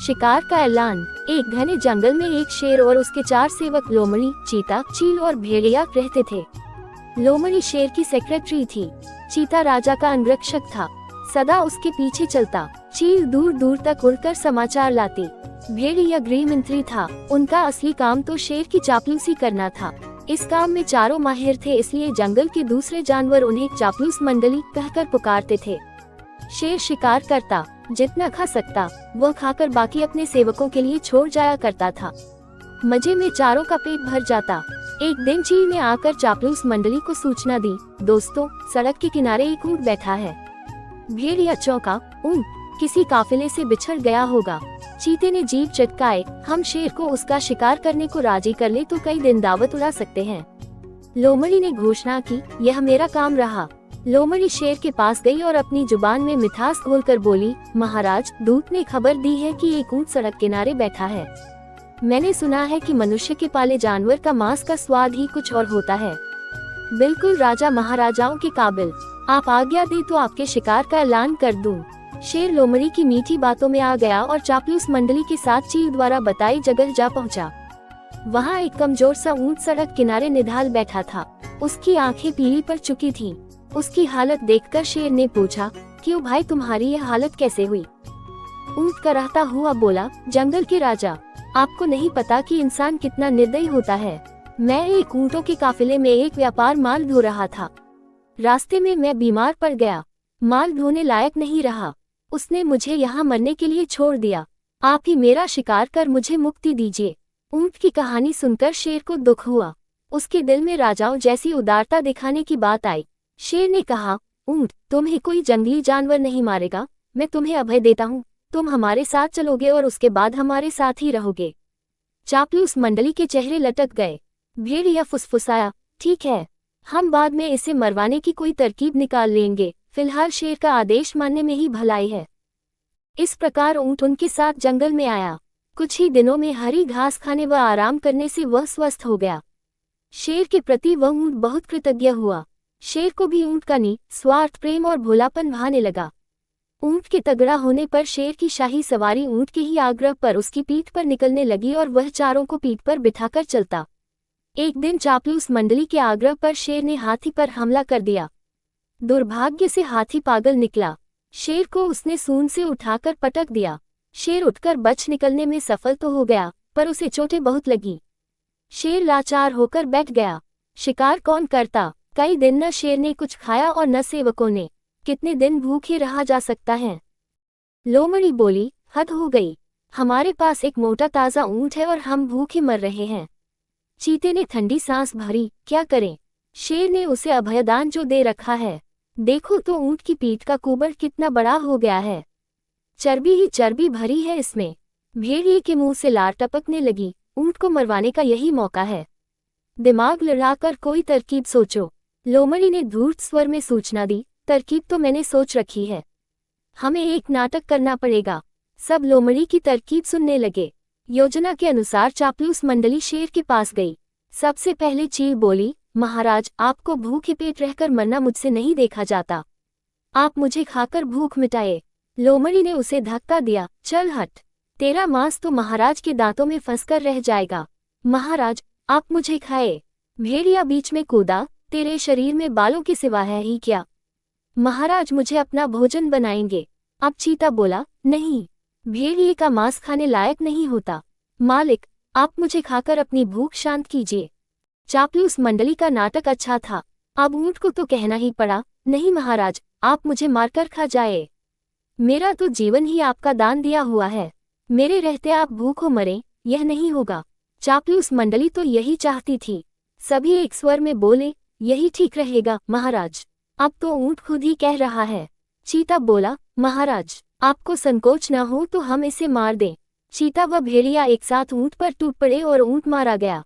शिकार का ऐलान। एक घने जंगल में एक शेर और उसके 4 सेवक लोमड़ी, चीता, चील और भेड़िया रहते थे। लोमड़ी शेर की सेक्रेटरी थी। चीता राजा का अंगरक्षक था, सदा उसके पीछे चलता। चील दूर दूर तक उड़कर समाचार लाती। भेड़िया गृह मंत्री था, उनका असली काम तो शेर की चापलूसी करना था। इस काम में चारों माहिर थे, इसलिए जंगल के दूसरे जानवर उन्हें चापलूस मंडली कहकर पुकारते थे। शेर शिकार करता, जितना खा सकता वह खाकर बाकी अपने सेवकों के लिए छोड़ जाया करता था। मजे में चारों का पेट भर जाता। एक दिन चील ने आकर चापलूस मंडली को सूचना दी, दोस्तों सड़क के किनारे एक ऊंट बैठा है। भेड़िया चौंका, ऊंट किसी काफिले से बिछड़ गया होगा। चीते ने जीभ चटकाए, हम शेर को उसका शिकार करने को राजी कर ले तो कई दिन दावत उड़ा सकते हैं। लोमड़ी ने घोषणा की, यह मेरा काम रहा। लोमड़ी शेर के पास गई और अपनी जुबान में मिठास घोलकर बोली, महाराज, दूत ने खबर दी है कि एक ऊंट सड़क किनारे बैठा है। मैंने सुना है कि मनुष्य के पाले जानवर का मांस का स्वाद ही कुछ और होता है। बिल्कुल राजा महाराजाओं के काबिल। आप आज्ञा दे तो आपके शिकार का ऐलान कर दूं। शेर लोमड़ी की मीठी बातों में आ गया और चापलूस मंडली के साथ चील द्वारा बताई जगह जा पहुंचा। वहां एक कमजोर सा ऊंट सड़क किनारे निढाल बैठा था। उसकी आंखें पीली पड़ चुकी थीं। उसकी हालत देखकर शेर ने पूछा, क्यों भाई, तुम्हारी यह हालत कैसे हुई? ऊंट कराहता हुआ बोला, जंगल के राजा, आपको नहीं पता कि इंसान कितना निर्दयी होता है। मैं एक ऊंटों के काफिले में एक व्यापार माल ढो रहा था। रास्ते में मैं बीमार पड़ गया, माल ढोने लायक नहीं रहा। उसने मुझे यहाँ मरने के लिए छोड़ दिया। आप ही मेरा शिकार कर मुझे मुक्ति दीजिए। ऊंट की कहानी सुनकर शेर को दुख हुआ। उसके दिल में राजाओं जैसी उदारता दिखाने की बात आई। शेर ने कहा, ऊंट, तुम्हें कोई जंगली जानवर नहीं मारेगा। मैं तुम्हें अभय देता हूँ। तुम हमारे साथ चलोगे और उसके बाद हमारे साथ ही रहोगे। चापलूस मंडली के चेहरे लटक गए। भेड़िया फुसफुसाया, ठीक है, हम बाद में इसे मरवाने की कोई तरकीब निकाल लेंगे। फिलहाल शेर का आदेश मानने में ही भलाई है। इस प्रकार ऊंट उनके साथ जंगल में आया। कुछ ही दिनों में हरी घास खाने व आराम करने से वह स्वस्थ हो गया। शेर के प्रति वह ऊंट बहुत कृतज्ञ हुआ। शेर को भी ऊंट का निस्वार्थ प्रेम और भोलापन भाने लगा। ऊंट के तगड़ा होने पर शेर की शाही सवारी ऊंट के ही आग्रह पर उसकी पीठ पर निकलने लगी और वह चारों को पीठ पर बिठाकर चलता। एक दिन चापलूस मंडली के आग्रह पर शेर ने हाथी पर हमला कर दिया। दुर्भाग्य से हाथी पागल निकला। शेर को उसने सूंड से उठाकर पटक दिया। शेर उठकर बच निकलने में सफल तो हो गया, पर उसे चोटें बहुत लगी। शेर लाचार होकर बैठ गया। शिकार कौन करता? कई दिन न शेर ने कुछ खाया और न सेवकों ने। कितने दिन भूखे रहा जा सकता है? लोमड़ी बोली, हद हो गई। हमारे पास एक मोटा ताजा ऊंट है और हम भूखे मर रहे हैं। चीते ने ठंडी सांस भरी, क्या करें? शेर ने उसे अभयदान जो दे रखा है, देखो तो ऊंट की पीठ का कुबड़ कितना बड़ा हो गया है। चर्बी ही चर्बी भरी है इसमें। भेड़िए के मुंह से लार टपकने लगी। ऊंट को मरवाने का यही मौका है। दिमाग लड़ाकर कोई तरकीब सोचो। लोमड़ी ने धूर्त स्वर में सूचना दी, तरकीब तो मैंने सोच रखी है। हमें एक नाटक करना पड़ेगा। सब लोमड़ी की तरकीब सुनने लगे। योजना के अनुसार चापलूस मंडली शेर के पास गई। सबसे पहले चील बोली, महाराज, आपको भूखे पेट रहकर मरना मुझसे नहीं देखा जाता। आप मुझे खाकर भूख मिटाए। लोमड़ी ने उसे धक्का दिया, चल हट, तेरा मांस तो महाराज के दांतों में फंसकर रह जाएगा। महाराज, आप मुझे खाए। भेड़िया बीच में कूदा, तेरे शरीर में बालों के सिवा है ही क्या? महाराज मुझे अपना भोजन बनाएंगे। अब चीता बोला, नहीं, भेड़िए का मांस खाने लायक नहीं होता। मालिक, आप मुझे खाकर अपनी भूख शांत कीजिए। चापलूस मंडली का नाटक अच्छा था। अब ऊंट को तो कहना ही पड़ा, नहीं महाराज, आप मुझे मारकर खा जाए। मेरा तो जीवन ही आपका दान दिया हुआ है। मेरे रहते आप भूखों मरें, यह नहीं होगा। चापलूस मंडली तो यही चाहती थी। सभी एक स्वर में बोले, यही ठीक रहेगा महाराज। अब तो ऊंट खुद ही कह रहा है। चीता बोला, महाराज, आपको संकोच न हो तो हम इसे मार दें। चीता व भेड़िया एक साथ ऊंट पर टूट पड़े और ऊंट मारा गया।